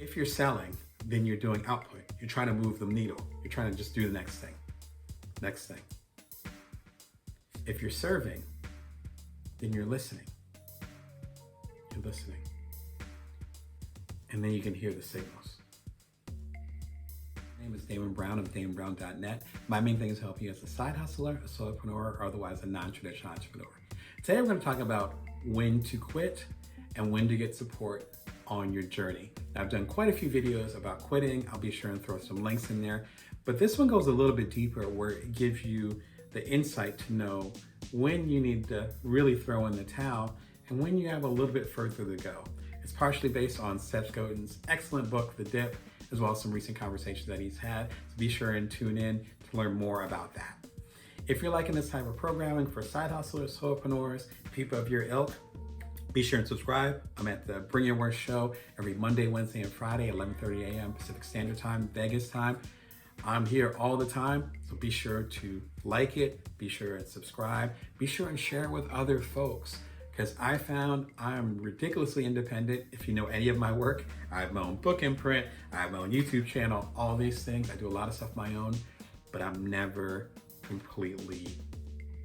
If you're selling, then you're doing output. You're trying to move the needle. You're trying to just do the next thing. Next thing. If you're serving, then you're listening. You're listening. And then you can hear the signals. My name is Damon Brown of DamonBrown.net. My main thing is to help you as a side hustler, a solopreneur, or otherwise a non-traditional entrepreneur. Today we're going to talk about when to quit and when to get support on your journey. Now, I've done quite a few videos about quitting. I'll be sure and throw some links in there. But this one goes a little bit deeper where it gives you the insight to know when you need to really throw in the towel and when you have a little bit further to go. It's partially based on Seth Godin's excellent book, The Dip, as well as some recent conversations that he's had. So be sure and tune in to learn more about that. If you're liking this type of programming for side hustlers, solopreneurs, people of your ilk, be sure and subscribe. I'm at the Bring Your Worst show every Monday, Wednesday, and Friday, 11:30 a.m. Pacific Standard Time, Vegas time. I'm here all the time, so be sure to like it, be sure and subscribe, be sure and share it with other folks, because I found I'm ridiculously independent. If you know any of my work, I have my own book imprint, I have my own YouTube channel, all these things. I do a lot of stuff my own, but I'm never completely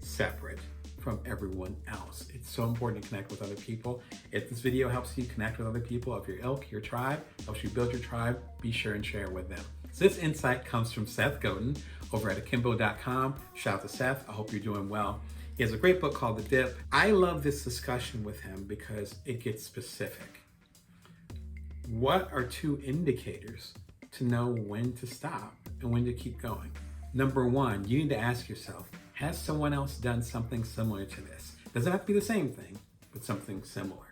separate from everyone else. It's so important to connect with other people. If this video helps you connect with other people of your ilk, your tribe, helps you build your tribe, be sure and share it with them. So this insight comes from Seth Godin over at akimbo.com. Shout out to Seth. I hope you're doing well. He has a great book called The Dip. I love this discussion with him because it gets specific. What are two indicators to know when to stop and when to keep going? Number one, you need to ask yourself, has someone else done something similar to this? Doesn't have to be the same thing, but something similar.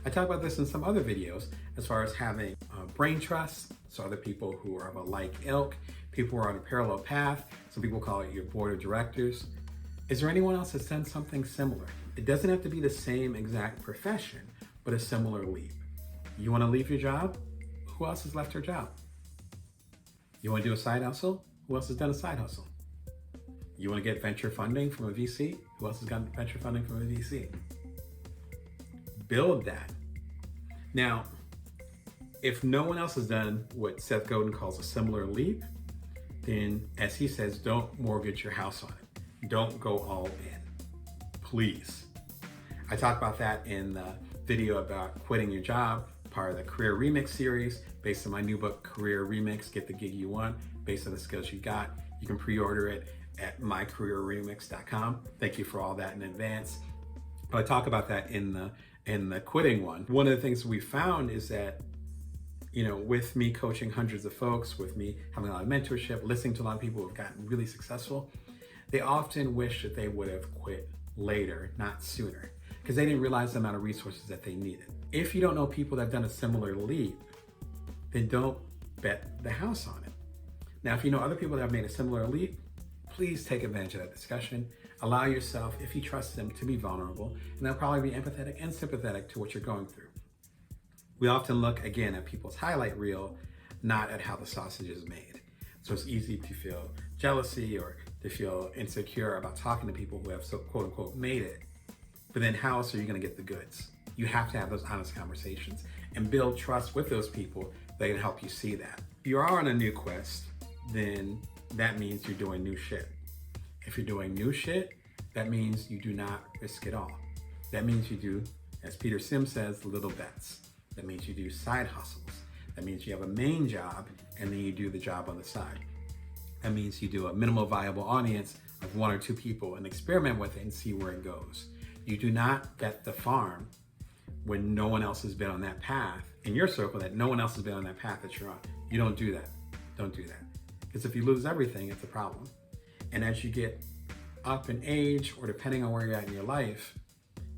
I talk about this in some other videos as far as having brain trust, so other people who are of a like ilk, people who are on a parallel path, some people call it your board of directors. Is there anyone else that's done something similar? It doesn't have to be the same exact profession, but a similar leap. You want to leave your job? Who else has left their job? You want to do a side hustle? Who else has done a side hustle? You want to get venture funding from a VC? Who else has gotten venture funding from a VC? Build that. Now, if no one else has done what Seth Godin calls a similar leap, then as he says, don't mortgage your house on it. Don't go all in, please. I talked about that in the video about quitting your job, part of the Career Remix series, based on my new book, Career Remix, Get the Gig You Want, based on the skills you got. You can pre-order it at mycareerremix.com. Thank you for all that in advance. But I talk about that in the quitting one. One of the things we found is that, with me coaching hundreds of folks, with me having a lot of mentorship, listening to a lot of people who have gotten really successful, they often wish that they would have quit later, not sooner, because they didn't realize the amount of resources that they needed. If you don't know people that have done a similar leap, then don't bet the house on it. Now, if you know other people that have made a similar leap, please take advantage of that discussion. Allow yourself, if you trust them, to be vulnerable, and they'll probably be empathetic and sympathetic to what you're going through. We often look, again, at people's highlight reel, not at how the sausage is made. So it's easy to feel jealousy or to feel insecure about talking to people who have, so quote unquote, made it. But then how else are you gonna get the goods? You have to have those honest conversations and build trust with those people that can help you see that. If you are on a new quest, then that means you're doing new shit. If you're doing new shit, that means you do not risk it all. That means you do, as Peter Sims says, little bets. That means you do side hustles. That means you have a main job and then you do the job on the side. That means you do a minimal viable audience of 1 or 2 people and experiment with it and see where it goes. You do not bet the farm when no one else has been on that path in your circle, that no one else has been on that path that you're on. You don't do that. Don't do that. Because if you lose everything, it's a problem. And as you get up in age, or depending on where you're at in your life,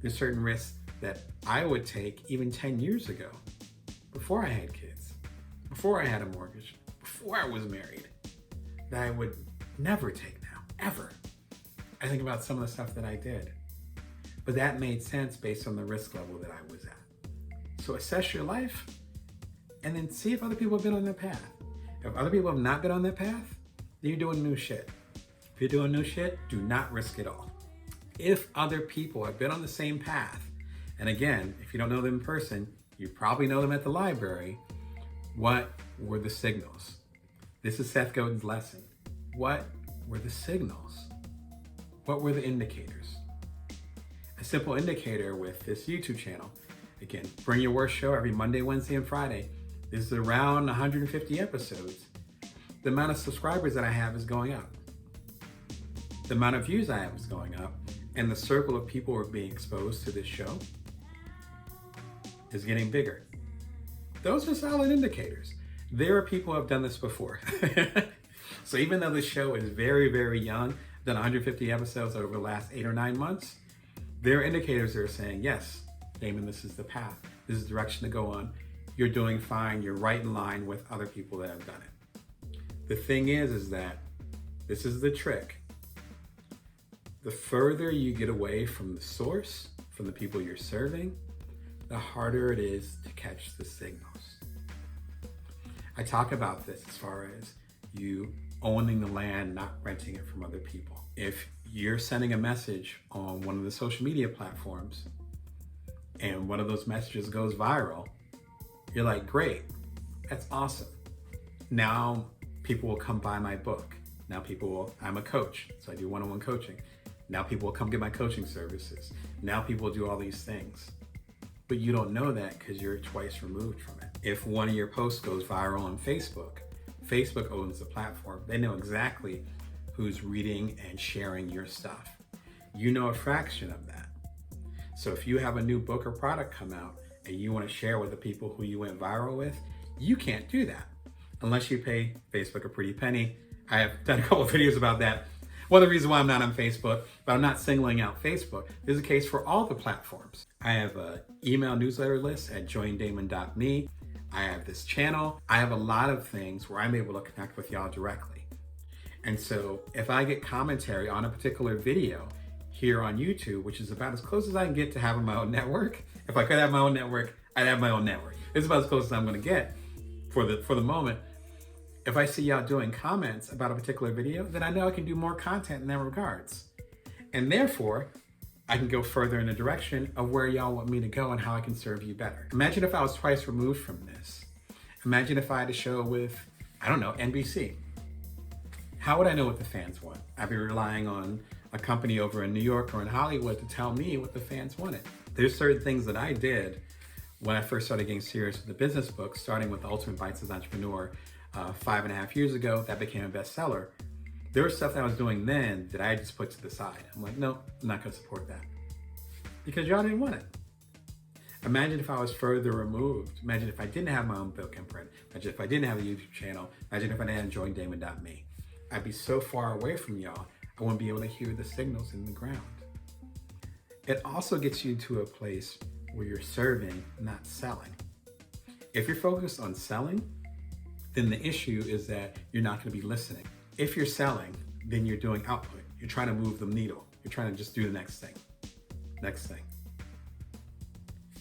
there's certain risks that I would take even 10 years ago, before I had kids, before I had a mortgage, before I was married, that I would never take now, ever. I think about some of the stuff that I did. But that made sense based on the risk level that I was at. So assess your life and then see if other people have been on that path. If other people have not been on that path, then you're doing new shit. If you're doing new shit, do not risk it all. If other people have been on the same path, and again, if you don't know them in person, you probably know them at the library, What were the signals? This is Seth Godin's lesson. What were the signals? What were the indicators? A simple indicator with this YouTube channel. Again, Bring Your Worst show every Monday, Wednesday, and Friday. This is around 150 episodes. The amount of subscribers that I have is going up. The amount of views I have is going up. And the circle of people who are being exposed to this show is getting bigger. Those are solid indicators. There are people who have done this before. So even though the show is very, very young, done 150 episodes over the last 8 or 9 months, there are indicators that are saying, yes, Damon, this is the path. This is the direction to go on. You're doing fine. You're right in line with other people that have done it. The thing is that this is the trick. The further you get away from the source, from the people you're serving, the harder it is to catch the signals. I talk about this as far as you owning the land, not renting it from other people. If you're sending a message on one of the social media platforms and one of those messages goes viral, you're like, great, that's awesome. Now people will come buy my book. Now I'm a coach, so I do one-on-one coaching. Now people will come get my coaching services. Now people will do all these things. But you don't know that because you're twice removed from it. If one of your posts goes viral on Facebook, Facebook owns the platform. They know exactly who's reading and sharing your stuff. You know a fraction of that. So if you have a new book or product come out and you want to share with the people who you went viral with, you can't do that unless you pay Facebook a pretty penny. I have done a couple of videos about that. One of the reasons why I'm not on Facebook, but I'm not singling out Facebook. This is the case for all the platforms. I have an email newsletter list at joindamon.me. I have this channel. I have a lot of things where I'm able to connect with y'all directly. And so if I get commentary on a particular video here on YouTube, which is about as close as I can get to having my own network. If I could have my own network, I'd have my own network. It's about as close as I'm gonna get for the moment. If I see y'all doing comments about a particular video, then I know I can do more content in that regards. And therefore, I can go further in the direction of where y'all want me to go and how I can serve you better. Imagine if I was twice removed from this. Imagine if I had a show with, I don't know, NBC. How would I know what the fans want? I'd be relying on a company over in New York or in Hollywood to tell me what the fans wanted. There's certain things that I did when I first started getting serious with the business book, starting with Ultimate Bites as Entrepreneur 5.5 years ago, that became a bestseller. There was stuff that I was doing then that I just put to the side. I'm like, no, I'm not gonna support that. Because y'all didn't want it. Imagine if I was further removed. Imagine if I didn't have my own book imprint. Imagine if I didn't have a YouTube channel. Imagine if I didn't join Damon.me. I'd be so far away from y'all, I wouldn't be able to hear the signals in the ground. It also gets you to a place where you're serving, not selling. If you're focused on selling, then the issue is that you're not gonna be listening. If you're selling, then you're doing output. You're trying to move the needle. You're trying to just do the next thing. Next thing.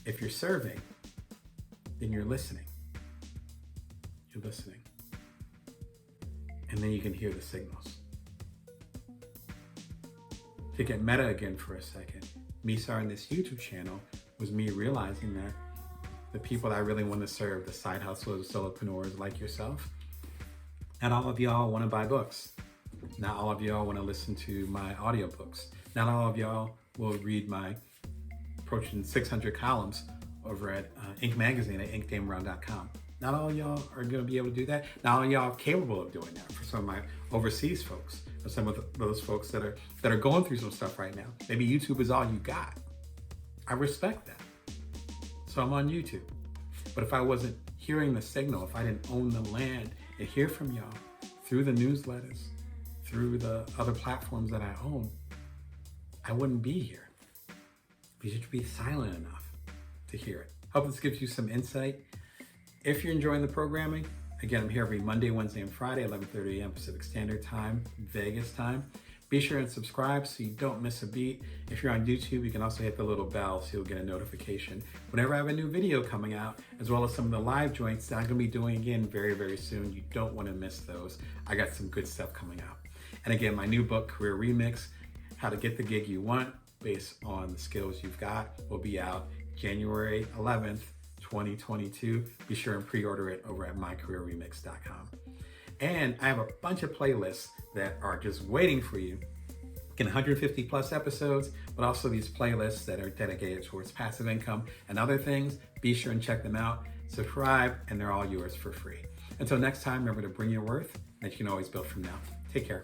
If you're serving, then you're listening. You're listening. And then you can hear the signals. To get meta again for a second, me starting this YouTube channel was me realizing that the people that I really want to serve, the side hustlers, solopreneurs like yourself, not all of y'all want to buy books. Not all of y'all want to listen to my audiobooks. Not all of y'all will read my approaching 600 columns over at Inc. Magazine at inkdameround.com. Not all of y'all are going to be able to do that. Not all of y'all are capable of doing that. For some of my overseas folks, or some of those folks that are going through some stuff right now. Maybe YouTube is all you got. I respect that. So I'm on YouTube. But if I wasn't hearing the signal, if I didn't own the land and hear from y'all through the newsletters, through the other platforms that I own, I wouldn't be here. You should be silent enough to hear it. Hope this gives you some insight. If you're enjoying the programming, again, I'm here every Monday, Wednesday, and Friday, 11:30 a.m. Pacific Standard Time, Vegas time. Be sure and subscribe so you don't miss a beat. If you're on YouTube, you can also hit the little bell so you'll get a notification whenever I have a new video coming out, as well as some of the live joints that I'm gonna be doing again very, very soon. You don't wanna miss those. I got some good stuff coming out. And again, my new book, Career Remix, How to Get the Gig You Want based on the skills you've got, will be out January 11th, 2022. Be sure and pre-order it over at mycareerremix.com. And I have a bunch of playlists that are just waiting for you. Again, 150 plus episodes, but also these playlists that are dedicated towards passive income and other things. Be sure and check them out. Subscribe, and they're all yours for free. Until next time, remember to bring your worth that you can always build from now. Take care.